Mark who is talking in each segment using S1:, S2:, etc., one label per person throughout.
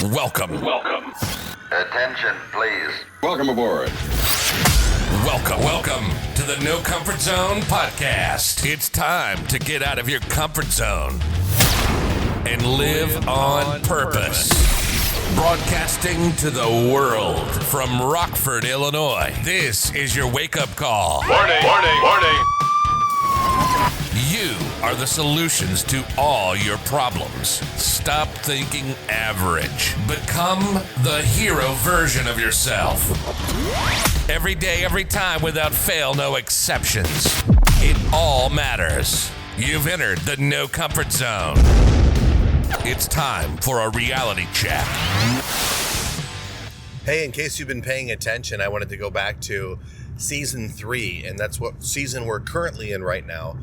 S1: Welcome.
S2: Attention, please.
S3: Welcome aboard.
S1: Welcome to the No Comfort Zone podcast. It's time to get out of your comfort zone and live on purpose. Broadcasting to the world from Rockford, Illinois. This is your wake-up call.
S4: Warning.
S1: You are the solutions to all your problems. Stop thinking average. Become the hero version of yourself. Every day, every time, without fail, no exceptions. It all matters. You've entered the No Comfort Zone. It's time for a reality check.
S5: Hey, in case you've been paying attention, I wanted to go back to season 3, and that's what season we're currently in right now.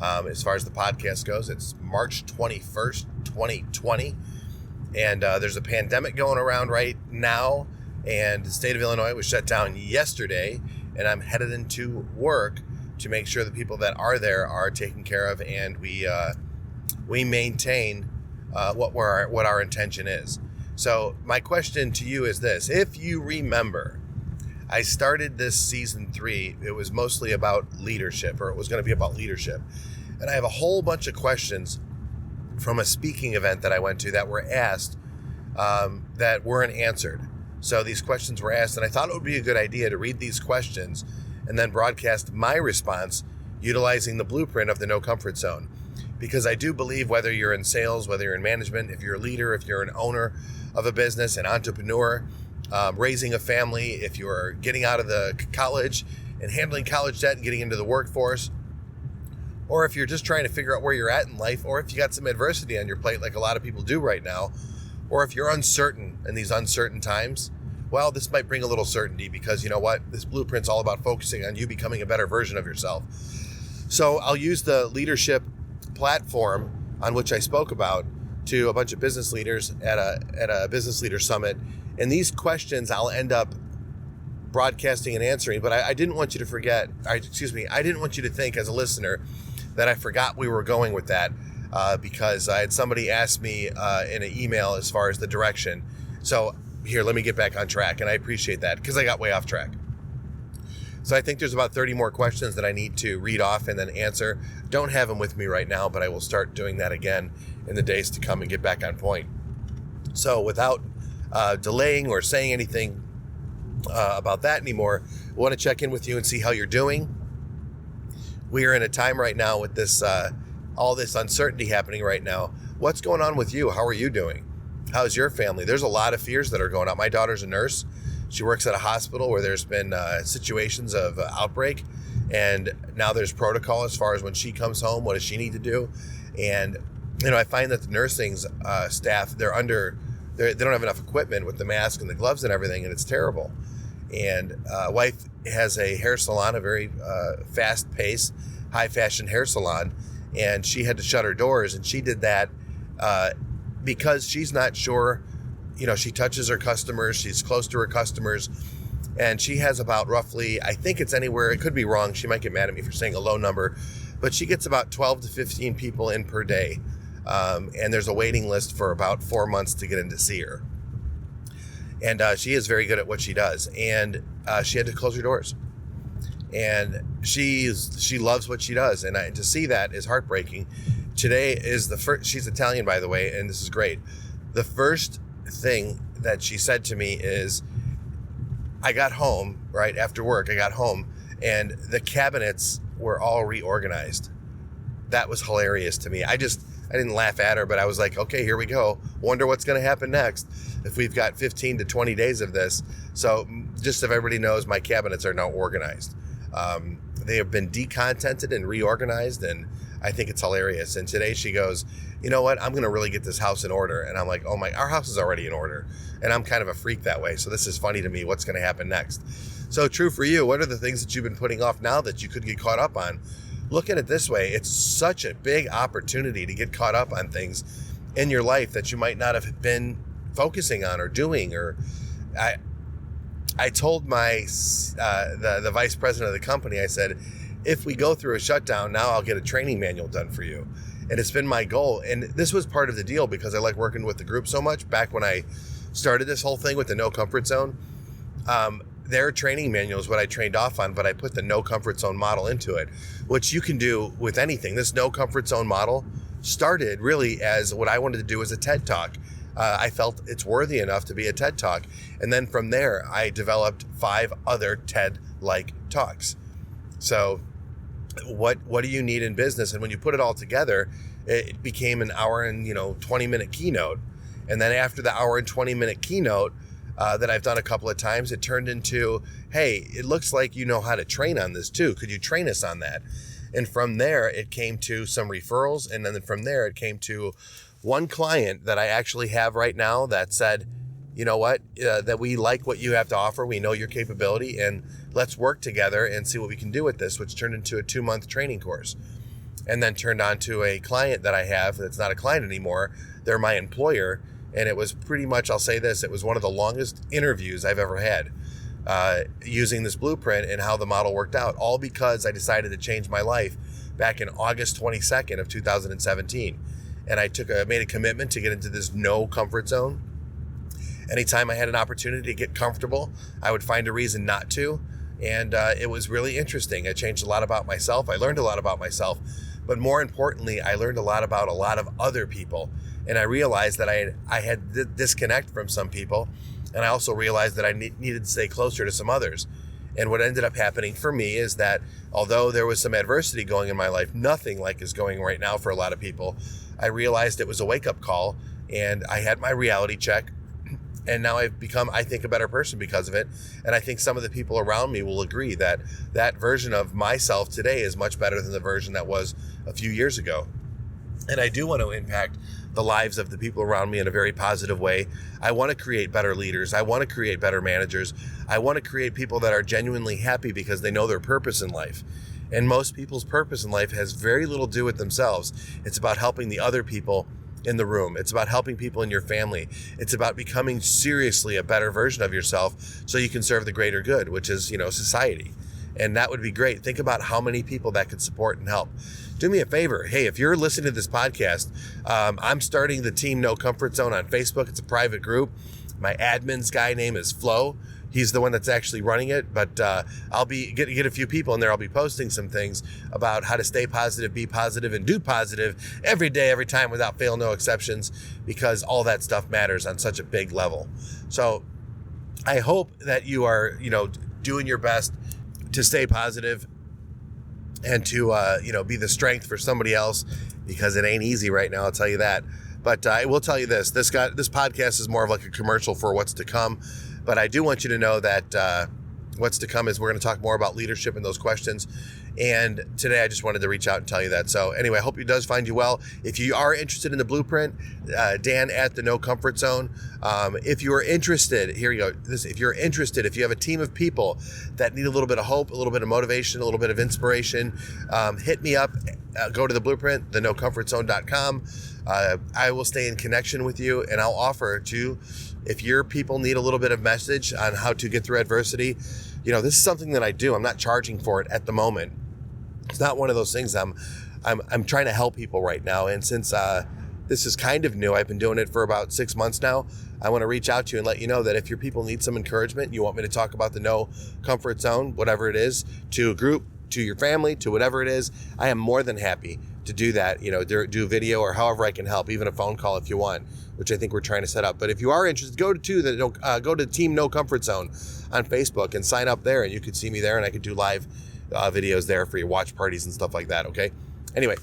S5: As far as the podcast goes, it's March 21st, 2020, and there's a pandemic going around right now, and the state of Illinois was shut down yesterday, and I'm headed into work to make sure the people that are there are taken care of, and we maintain what our intention is. So my question to you is this: if you remember, I started this season 3, it was mostly about leadership, or it was going to be about leadership. And I have a whole bunch of questions from a speaking event that I went to that were asked that weren't answered. So these questions were asked, and I thought it would be a good idea to read these questions and then broadcast my response utilizing the blueprint of the No Comfort Zone. Because I do believe whether you're in sales, whether you're in management, if you're a leader, if you're an owner of a business, an entrepreneur, raising a family, if you're getting out of the college and handling college debt and getting into the workforce, or if you're just trying to figure out where you're at in life, or if you got some adversity on your plate like a lot of people do right now, or if you're uncertain in these uncertain times, well, this might bring a little certainty, because you know what? This blueprint's all about focusing on you becoming a better version of yourself. So I'll use the leadership platform on which I spoke about to a bunch of business leaders at a business leader summit. And these questions I'll end up broadcasting and answering, but I didn't want you to I didn't want you to think as a listener that I forgot we were going with that, because I had somebody ask me in an email as far as the direction. So here, let me get back on track, and I appreciate that because I got way off track. So I think there's about 30 more questions that I need to read off and then answer. Don't have them with me right now, but I will start doing that again in the days to come and get back on point. So without delaying or saying anything about that anymore, I want to check in with you and see how you're doing. We are in a time right now with this all this uncertainty happening right now. What's going on with you? How are you doing? How's your family? There's a lot of fears that are going on. My daughter's a nurse. She works at a hospital where there's been situations of outbreak, and now there's protocol as far as when she comes home, what does she need to do? And I find that the nursing staff, they don't have enough equipment with the mask and the gloves and everything, and it's terrible. And wife has a hair salon, a very fast-paced, high-fashion hair salon, and she had to shut her doors, and she did that because she's not sure. She touches her customers, she's close to her customers, and she has about roughly, I think it's anywhere, it could be wrong, she might get mad at me for saying a low number, but she gets about 12 to 15 people in per day, and there's a waiting list for about 4 months to get in to see her. And she is very good at what she does. And she had to close her doors. And she loves what she does. And to see that is heartbreaking. Today is the first, she's Italian, by the way, and this is great. The first thing that she said to me is, I got home, right after work, and the cabinets were all reorganized. That was hilarious to me. I didn't laugh at her, but I was like, okay, here we go. Wonder what's going to happen next if we've got 15 to 20 days of this. So just so everybody knows, my cabinets are now organized. They have been decontented and reorganized, and I think it's hilarious. And today she goes, you know what? I'm going to really get this house in order. And I'm like, our house is already in order. And I'm kind of a freak that way. So this is funny to me. What's going to happen next? So true for you. What are the things that you've been putting off now that you could get caught up on? Look at it this way. It's such a big opportunity to get caught up on things in your life that you might not have been focusing on or doing. Or I told my the vice president of the company, I said, if we go through a shutdown, now I'll get a training manual done for you. And it's been my goal. And this was part of the deal because I like working with the group so much. Back when I started this whole thing with the No Comfort Zone, their training manual is what I trained off on, but I put the No Comfort Zone model into it, which you can do with anything. This No Comfort Zone model started really as what I wanted to do as a TED Talk. I felt it's worthy enough to be a TED Talk. And then from there, I developed 5 other TED-like talks. So what do you need in business? And when you put it all together, it became an hour and 20-minute keynote. And then after the hour and 20-minute keynote that I've done a couple of times, it turned into, hey, it looks like you know how to train on this too. Could you train us on that? And from there, it came to some referrals. And then from there, it came to one client that I actually have right now that said, you know what, that we like what you have to offer. We know your capability, and let's work together and see what we can do with this, which turned into a 2-month training course. And then turned on to a client that I have that's not a client anymore. They're my employer. And it was pretty much, I'll say this, it was one of the longest interviews I've ever had using this blueprint and how the model worked out, all because I decided to change my life back in August 22nd of 2017. And I made a commitment to get into this no comfort zone. Anytime I had an opportunity to get comfortable, I would find a reason not to. And it was really interesting. I changed a lot about myself. I learned a lot about myself. But more importantly, I learned a lot about a lot of other people. And I realized that I had disconnect from some people. And I also realized that I needed to stay closer to some others. And what ended up happening for me is that although there was some adversity going in my life, nothing like is going right now for a lot of people, I realized it was a wake-up call, and I had my reality check, and now I've become, I think, a better person because of it. And I think some of the people around me will agree that that version of myself today is much better than the version that was a few years ago. And I do want to impact the lives of the people around me in a very positive way. I want to create better leaders. I want to create better managers. I want to create people that are genuinely happy because they know their purpose in life. And most people's purpose in life has very little to do with themselves. It's about helping the other people in the room. It's about helping people in your family. It's about becoming seriously a better version of yourself so you can serve the greater good, which is, society. And that would be great. Think about how many people that could support and help. Do me a favor. Hey, if you're listening to this podcast, I'm starting the Team No Comfort Zone on Facebook. It's a private group. My admin's guy name is Flo. He's the one that's actually running it, but I'll be get a few people in there. I'll be posting some things about how to stay positive, be positive, and do positive every day, every time, without fail, no exceptions, because all that stuff matters on such a big level. So I hope that you are, doing your best to stay positive and to, be the strength for somebody else, because it ain't easy right now, I'll tell you that. But I will tell you this podcast is more of like a commercial for what's to come. But I do want you to know that what's to come is we're going to talk more about leadership and those questions. And today I just wanted to reach out and tell you that. So anyway, I hope it does find you well. If you are interested in the blueprint, Dan at the No Comfort Zone. If you are interested, here you go. If you're interested, if you have a team of people that need a little bit of hope, a little bit of motivation, a little bit of inspiration, hit me up. Go to the blueprint, thenocomfortzone.com. I will stay in connection with you, and I'll offer to, if your people need a little bit of message on how to get through adversity, this is something that I do. I'm not charging for it at the moment. It's not one of those things. I'm trying to help people right now. And since this is kind of new, I've been doing it for about 6 months now. I want to reach out to you and let you know that if your people need some encouragement, you want me to talk about the No Comfort Zone, whatever it is, to a group, to your family, to whatever it is, I am more than happy to do that, do video or however I can help, even a phone call if you want, which I think we're trying to set up. But if you are interested, go to Team No Comfort Zone on Facebook and sign up there, and you could see me there, and I could do live videos there for your watch parties and stuff like that. Okay. Anyway,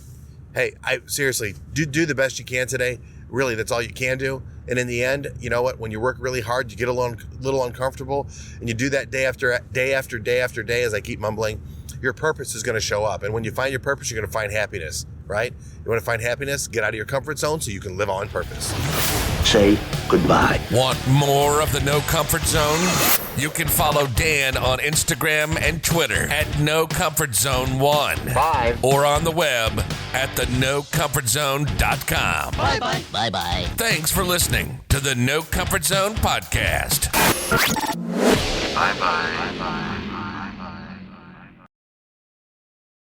S5: hey, I seriously do the best you can today. Really, that's all you can do. And in the end, you know what? When you work really hard, you get a little uncomfortable, and you do that day after day after day after day, as I keep mumbling, your purpose is going to show up. And when you find your purpose, you're going to find happiness, right? You want to find happiness? Get out of your comfort zone so you can live on purpose.
S3: Say goodbye.
S1: Want more of the No Comfort Zone? You can follow Dan on Instagram and Twitter at NoComfortZone1.
S3: Bye.
S1: Or on the web at thenocomfortzone.com.
S3: Bye-bye. Bye-bye.
S1: Thanks for listening to the No Comfort Zone podcast.
S2: Bye-bye. Bye-bye.